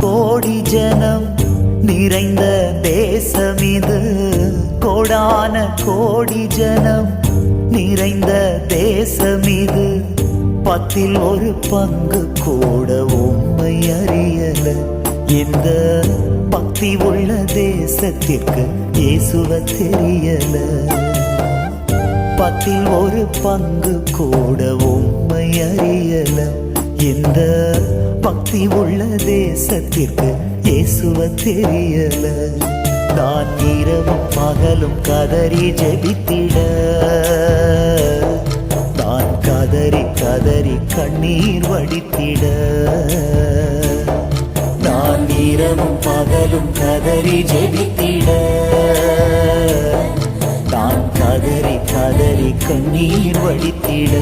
கோடி ஜனம் நிறைந்த தேசம் இது. கோடான கோடி ஜனம் நிறைந்த தேசம் இது. 10ல் ஒரு பங்கு கூட உம்மை அறியல. இந்த பக்தி உள்ள தேசத்திற்கு இயேசுவை தெரியல. 10ல் ஒரு பங்கு கூட உம்மை அறியல. இந்த பக்தி உள்ள தேசத்திற்கு இயேசுவை தெரியல. நான் இரவும் பகலும் கதறி ஜெபித்திட, நான் கதறி கதறி கண்ணீர் வடித்திட. நான் இரவும் பகலும் கதறி ஜெபித்திட, நான் கதறி கதறி கண்ணீர் வடித்திட.